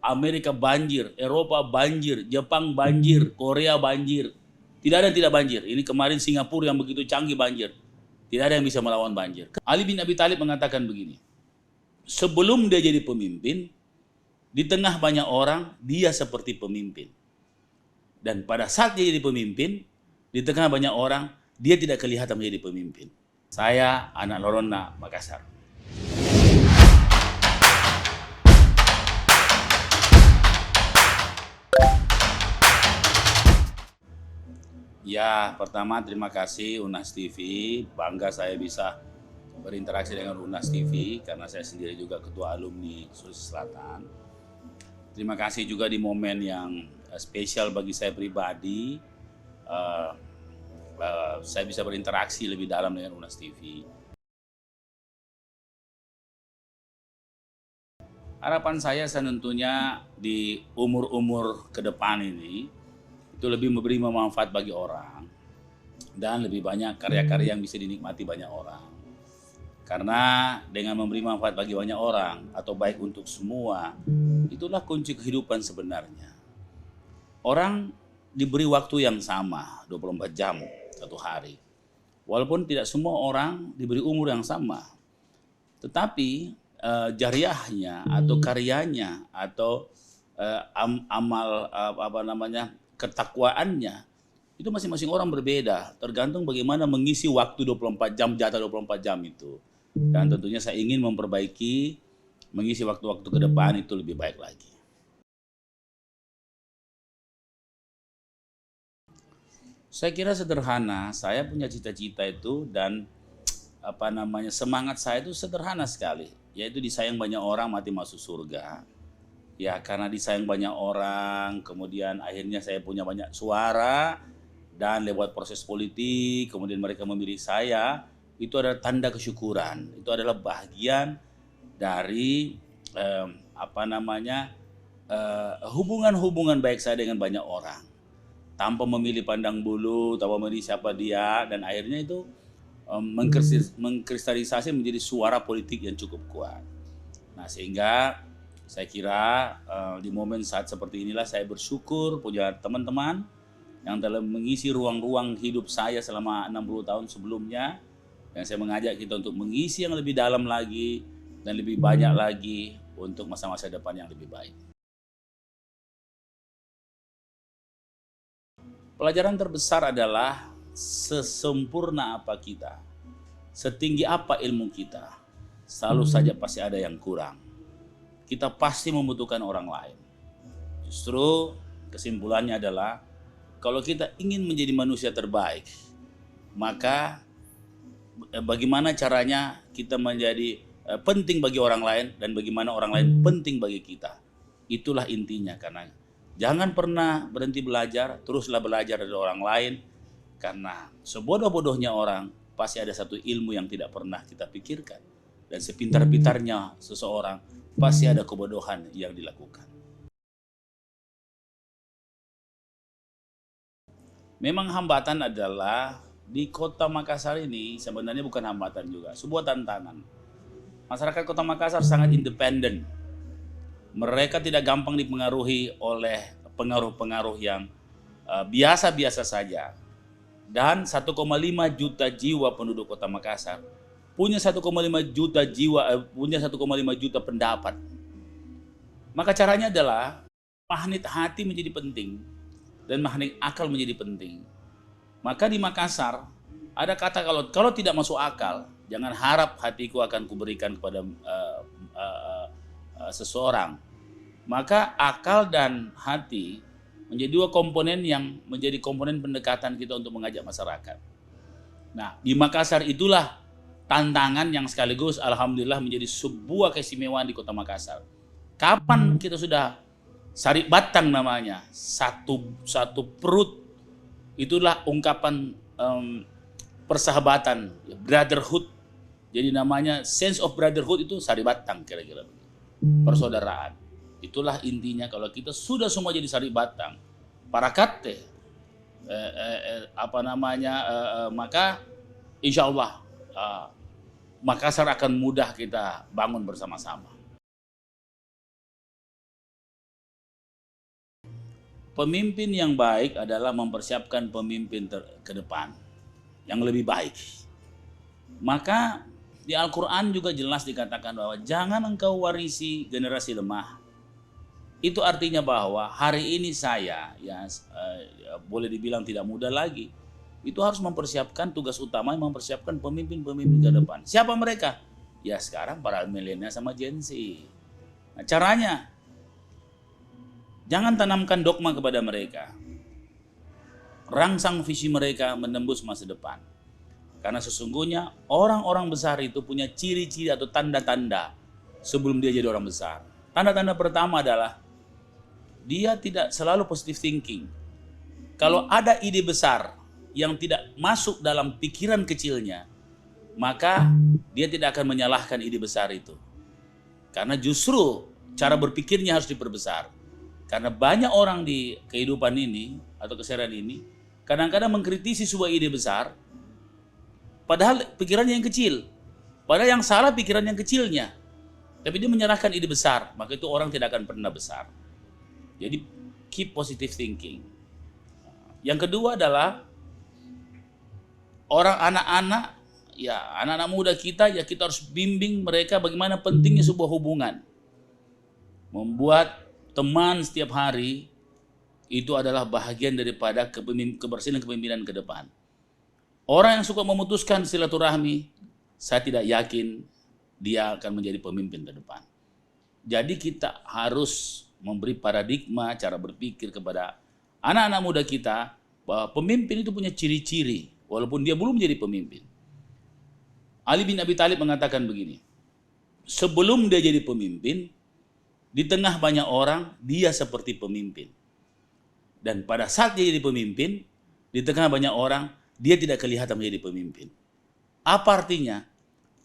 Amerika banjir, Eropa banjir, Jepang banjir, Korea banjir. Tidak ada yang tidak banjir. Ini kemarin Singapura yang begitu canggih banjir. Tidak ada yang bisa melawan banjir. Ali bin Abi Thalib mengatakan begini, sebelum dia jadi pemimpin, di tengah banyak orang, dia seperti pemimpin. Dan pada saat dia jadi pemimpin, di tengah banyak orang, dia tidak kelihatan menjadi pemimpin. Saya anak Lorona, Makassar. Ya, pertama terima kasih Unas TV. Bangga saya bisa berinteraksi dengan Unas TV karena saya sendiri juga ketua alumni Sulawesi Selatan. Terima kasih juga di momen yang spesial bagi saya pribadi. Saya bisa berinteraksi lebih dalam dengan Unas TV. Harapan saya tentunya di umur-umur ke depan ini itu lebih memberi manfaat bagi orang dan lebih banyak karya-karya yang bisa dinikmati banyak orang. Karena dengan memberi manfaat bagi banyak orang atau baik untuk semua, itulah kunci kehidupan sebenarnya. Orang diberi waktu yang sama, 24 jam satu hari. Walaupun tidak semua orang diberi umur yang sama. Tetapi jariahnya atau karyanya atau ketakwaannya itu masing-masing orang berbeda, tergantung bagaimana mengisi waktu 24 jam, jatah 24 jam itu. Dan tentunya saya ingin memperbaiki, mengisi waktu-waktu ke depan itu lebih baik lagi. Saya kira sederhana, saya punya cita-cita itu dan semangat saya itu sederhana sekali, yaitu disayang banyak orang, mati masuk surga. Ya, karena disayang banyak orang, kemudian akhirnya saya punya banyak suara, dan lewat proses politik, kemudian mereka memilih saya, itu adalah tanda kesyukuran. Itu adalah bagian dari hubungan-hubungan baik saya dengan banyak orang. Tanpa memilih pandang bulu, tanpa memilih siapa dia, dan akhirnya itu mengkristalisasi menjadi suara politik yang cukup kuat. Nah, sehingga saya kira di momen saat seperti inilah saya bersyukur punya teman-teman yang telah mengisi ruang-ruang hidup saya selama 60 tahun sebelumnya. Dan saya mengajak kita untuk mengisi yang lebih dalam lagi dan lebih banyak lagi untuk masa-masa depan yang lebih baik. Pelajaran terbesar adalah sesempurna apa kita, setinggi apa ilmu kita, selalu saja pasti ada yang kurang. Kita pasti membutuhkan orang lain. Justru kesimpulannya adalah kalau kita ingin menjadi manusia terbaik, maka bagaimana caranya kita menjadi penting bagi orang lain dan bagaimana orang lain penting bagi kita. Itulah intinya, karena jangan pernah berhenti belajar, teruslah belajar dari orang lain, karena sebodoh-bodohnya orang pasti ada satu ilmu yang tidak pernah kita pikirkan, dan sepintar-pintarnya seseorang pasti ada kebodohan yang dilakukan. Memang hambatan adalah di kota Makassar ini sebenarnya bukan hambatan juga, sebuah tantangan. Masyarakat kota Makassar sangat independen. Mereka tidak gampang dipengaruhi oleh pengaruh-pengaruh yang biasa-biasa saja. Dan 1,5 juta jiwa penduduk kota Makassar punya 1,5 juta jiwa, punya 1,5 juta pendapat. Maka caranya adalah magnet hati menjadi penting dan magnet akal menjadi penting. Maka di Makassar ada kata kalau tidak masuk akal, jangan harap hatiku akan kuberikan kepada seseorang. Maka akal dan hati menjadi dua komponen yang menjadi komponen pendekatan kita untuk mengajak masyarakat. Nah, di Makassar itulah tantangan yang sekaligus alhamdulillah menjadi sebuah keistimewaan di kota Makassar. Kapan kita sudah sari batang namanya, satu perut, itulah ungkapan persahabatan, brotherhood. Jadi namanya sense of brotherhood itu sari batang kira-kira, persaudaraan. Itulah intinya, kalau kita sudah semua jadi sari batang, parakate, maka insya Allah Makassar akan mudah kita bangun bersama-sama. pemimpin yang baik adalah mempersiapkan pemimpin ke depan yang lebih baik. Maka di Al-Quran juga jelas dikatakan bahwa jangan engkau warisi generasi lemah. Itu artinya bahwa hari ini saya boleh dibilang tidak muda lagi. Itu harus mempersiapkan tugas utama, mempersiapkan pemimpin-pemimpin ke depan. Siapa mereka? Ya sekarang para milenial sama Gen Z. Nah, caranya jangan tanamkan dogma kepada mereka. Rangsang visi mereka menembus masa depan. Karena sesungguhnya orang-orang besar itu punya ciri-ciri atau tanda-tanda sebelum dia jadi orang besar. Tanda-tanda pertama adalah dia tidak selalu positive thinking. Kalau ada ide besar yang tidak masuk dalam pikiran kecilnya, maka dia tidak akan menyalahkan ide besar itu. Karena justru cara berpikirnya harus diperbesar. Karena banyak orang di kehidupan ini atau keseharian ini kadang-kadang mengkritisi sebuah ide besar, padahal pikirannya yang kecil. Padahal yang salah pikiran yang kecilnya. Tapi dia menyerahkan ide besar, maka itu orang tidak akan pernah besar. Jadi keep positive thinking. Yang kedua adalah orang anak-anak muda kita, ya kita harus bimbing mereka bagaimana pentingnya sebuah hubungan. Membuat teman setiap hari itu adalah bahagian daripada kebersihan kepemimpinan ke depan. Orang yang suka memutuskan silaturahmi, saya tidak yakin dia akan menjadi pemimpin ke depan. Jadi kita harus memberi paradigma cara berpikir kepada anak-anak muda kita bahwa pemimpin itu punya ciri-ciri walaupun dia belum jadi pemimpin. Ali bin Abi Thalib mengatakan begini, sebelum dia jadi pemimpin, di tengah banyak orang dia seperti pemimpin. Dan pada saat dia jadi pemimpin, di tengah banyak orang dia tidak kelihatan menjadi pemimpin. Apa artinya?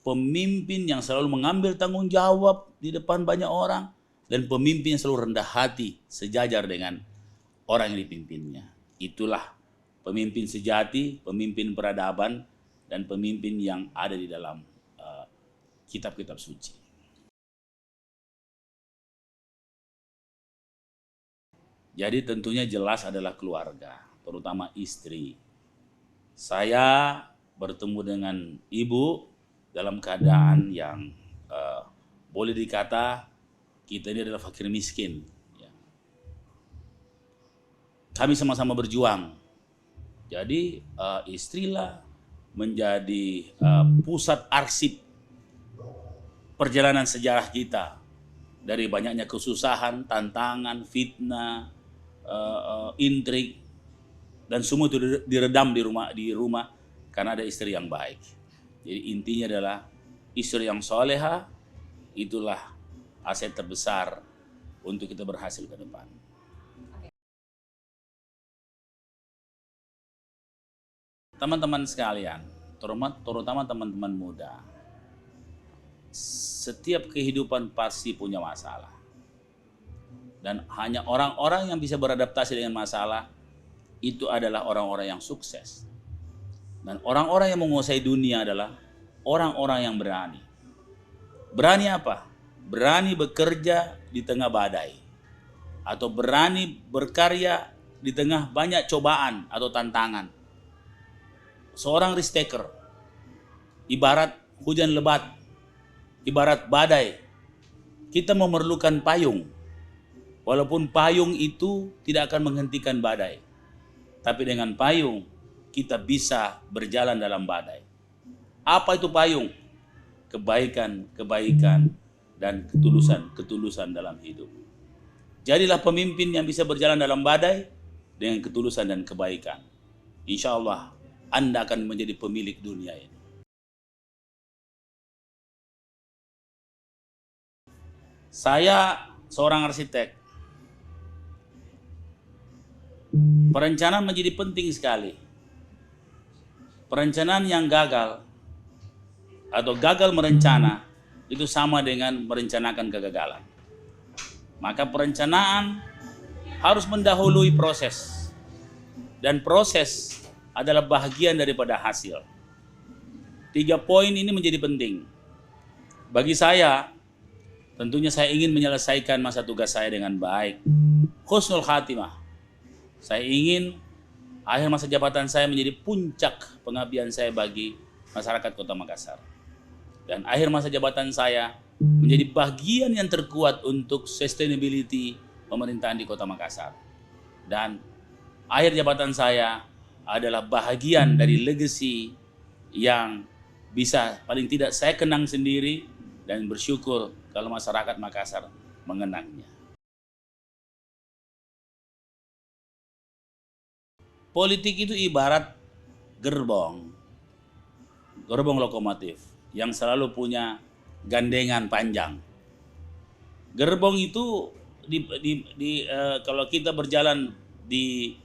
Pemimpin yang selalu mengambil tanggung jawab di depan banyak orang, dan pemimpin yang selalu rendah hati sejajar dengan orang yang dipimpinnya. Itulah pemimpin sejati, pemimpin peradaban, dan pemimpin yang ada di dalam kitab-kitab suci. Jadi tentunya jelas adalah keluarga, terutama istri. Saya bertemu dengan ibu dalam keadaan yang boleh dikata kita ini adalah fakir miskin. Kami sama-sama berjuang. Jadi istrilah menjadi pusat arsip perjalanan sejarah kita. Dari banyaknya kesusahan, tantangan, fitnah, intrik, dan semua itu diredam di rumah karena ada istri yang baik. Jadi intinya adalah istri yang soleha itulah aset terbesar untuk kita berhasil ke depan. Teman-teman sekalian, terutama teman-teman muda, setiap kehidupan pasti punya masalah. Dan hanya orang-orang yang bisa beradaptasi dengan masalah itu adalah orang-orang yang sukses. Dan orang-orang yang menguasai dunia adalah orang-orang yang berani. Berani apa? Berani bekerja di tengah badai. Atau berani berkarya di tengah banyak cobaan atau tantangan. Seorang risk taker, ibarat hujan lebat, ibarat badai, kita memerlukan payung. Walaupun payung itu tidak akan menghentikan badai. Tapi dengan payung, kita bisa berjalan dalam badai. Apa itu payung? Kebaikan, dan ketulusan dalam hidup. Jadilah pemimpin yang bisa berjalan dalam badai dengan ketulusan dan kebaikan. Insya Allah, Anda akan menjadi pemilik dunia ini. Saya seorang arsitek. Perencanaan menjadi penting sekali. Perencanaan yang gagal atau gagal merencana itu sama dengan merencanakan kegagalan. Maka perencanaan harus mendahului proses. Dan proses adalah bahagian daripada hasil. 3 poin ini menjadi penting. Bagi saya, tentunya saya ingin menyelesaikan masa tugas saya dengan baik. Husnul khatimah. Saya ingin akhir masa jabatan saya menjadi puncak pengabdian saya bagi masyarakat Kota Makassar. Dan akhir masa jabatan saya menjadi bagian yang terkuat untuk sustainability pemerintahan di Kota Makassar. Dan akhir jabatan saya adalah bahagian dari legacy yang bisa paling tidak saya kenang sendiri dan bersyukur kalau masyarakat Makassar mengenangnya. Politik itu ibarat gerbong lokomotif yang selalu punya gandengan panjang. Gerbong itu kalau kita berjalan di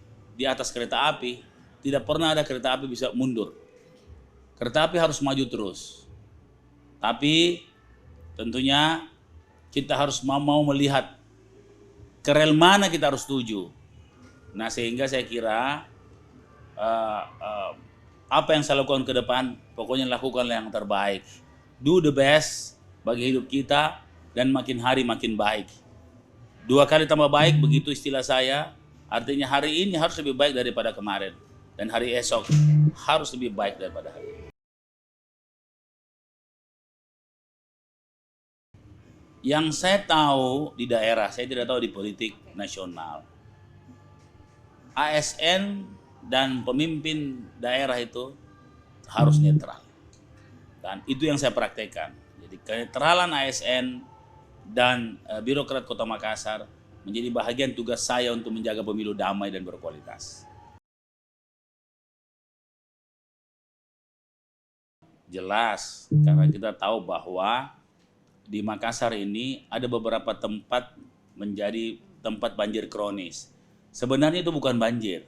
atas kereta api, tidak pernah ada kereta api bisa mundur. Kereta api harus maju terus. Tapi tentunya kita harus mau melihat ke rel mana kita harus tuju. Nah, sehingga saya kira apa yang saya lakukan ke depan, pokoknya lakukanlah yang terbaik. Do the best bagi hidup kita dan makin hari makin baik. 2 kali tambah baik, begitu istilah saya. Artinya hari ini harus lebih baik daripada kemarin. Dan hari esok harus lebih baik daripada hari ini. Yang saya tahu di daerah, saya tidak tahu di politik nasional. ASN dan pemimpin daerah itu harus netral. Dan itu yang saya praktekkan. Jadi kenetralan ASN dan birokrat Kota Makassar menjadi bahagian tugas saya untuk menjaga pemilu damai dan berkualitas. Jelas, karena kita tahu bahwa di Makassar ini ada beberapa tempat menjadi tempat banjir kronis. Sebenarnya itu bukan banjir,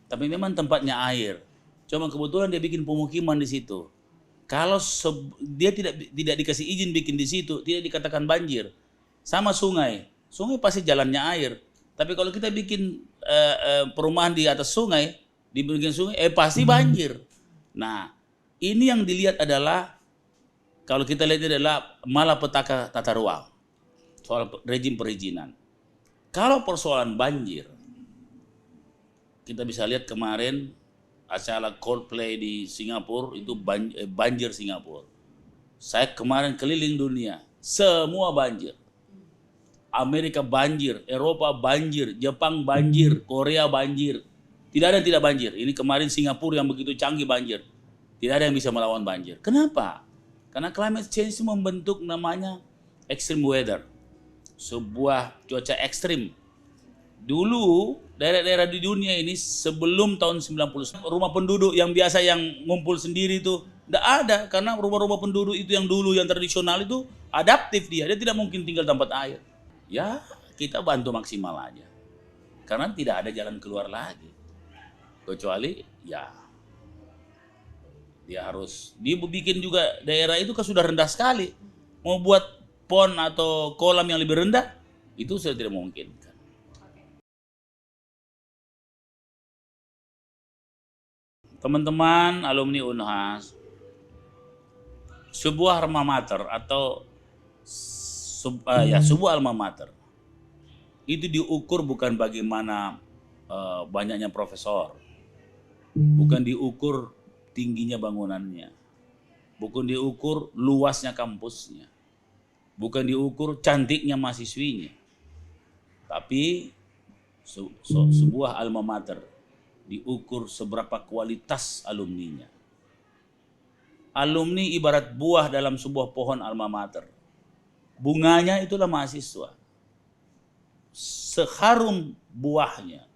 tapi memang tempatnya air. Cuma kebetulan dia bikin pemukiman di situ. Kalau dia tidak dikasih izin bikin di situ, tidak dikatakan banjir. Sama sungai pasti jalannya air. Tapi kalau kita bikin perumahan di atas sungai, di bagian sungai, pasti banjir. Nah, ini yang dilihat adalah, kalau kita lihat adalah malapetaka tata ruang, soal rejim perizinan. Kalau persoalan banjir, kita bisa lihat kemarin acara Coldplay di Singapura itu banjir Singapura. Saya kemarin keliling dunia, semua banjir. Amerika banjir, Eropa banjir, Jepang banjir, Korea banjir. Tidak ada yang tidak banjir. Ini kemarin Singapura yang begitu canggih banjir. Tidak ada yang bisa melawan banjir. Kenapa? Karena climate change itu membentuk namanya extreme weather. Sebuah cuaca ekstrim. Dulu daerah-daerah di dunia ini sebelum tahun 90, rumah penduduk yang biasa yang ngumpul sendiri itu tidak ada, karena rumah-rumah penduduk itu yang dulu yang tradisional itu adaptif, dia tidak mungkin tinggal tempat air. Ya, kita bantu maksimal aja. Karena tidak ada jalan keluar lagi. Kecuali ya dia harus dibikin juga daerah itu kan sudah rendah sekali. Mau buat pon atau kolam yang lebih rendah itu sudah tidak mungkin. Teman-teman alumni Unhas, sebuah alma mater atau sebuah alma mater itu diukur bukan bagaimana banyaknya profesor, bukan diukur tingginya bangunannya, bukan diukur luasnya kampusnya, bukan diukur cantiknya mahasiswinya, tapi sebuah alma mater diukur seberapa kualitas alumninya. Alumni ibarat buah dalam sebuah pohon alma mater. Bunganya itulah mahasiswa. Seharum buahnya,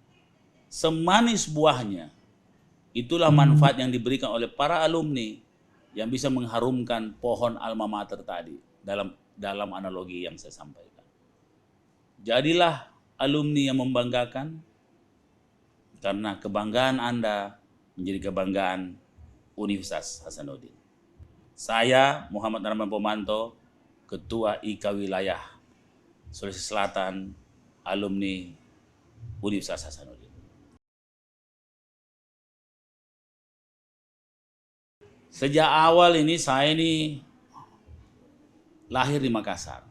semanis buahnya, itulah manfaat yang diberikan oleh para alumni yang bisa mengharumkan pohon alma mater tadi dalam analogi yang saya sampaikan. Jadilah alumni yang membanggakan, karena kebanggaan Anda menjadi kebanggaan Universitas Hasanuddin. Saya Muhammad Arman Pomanto, Ketua IKA Wilayah Sulawesi Selatan, alumni Universitas Hasanuddin. Sejak awal ini saya lahir di Makassar,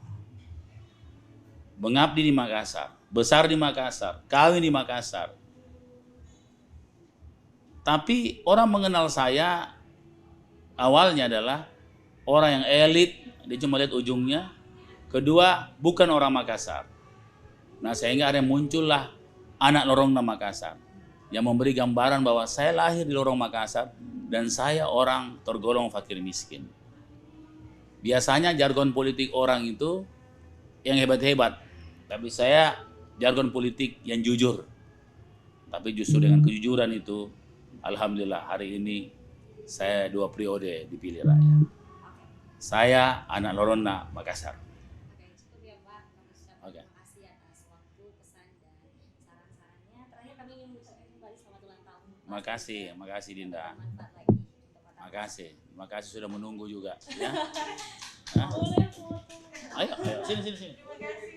mengabdi di Makassar, besar di Makassar, kawin di Makassar. Tapi orang mengenal saya awalnya adalah orang yang elit, dia cuma lihat ujungnya. Kedua, bukan orang Makassar. Nah, sehingga ada yang muncullah anak Lorongna Makassar yang memberi gambaran bahwa saya lahir di Lorong Makassar dan saya orang tergolong fakir miskin. Biasanya jargon politik orang itu yang hebat-hebat, tapi saya jargon politik yang jujur. Tapi justru dengan kejujuran itu, alhamdulillah hari ini saya 2 periode dipilih rakyat. Saya anak Lorona Makassar. Oke, cukup ya Pak. Oke. Terima kasih atas waktu, pesan dan saran-sarannya. Terakhir kami ingin mengucapkan kembali selamat ulang tahun. Makasih Dinda. Bermanfaat lagi untuk Makasih sudah menunggu juga. Ya. Ayo, sini. Terima kasih.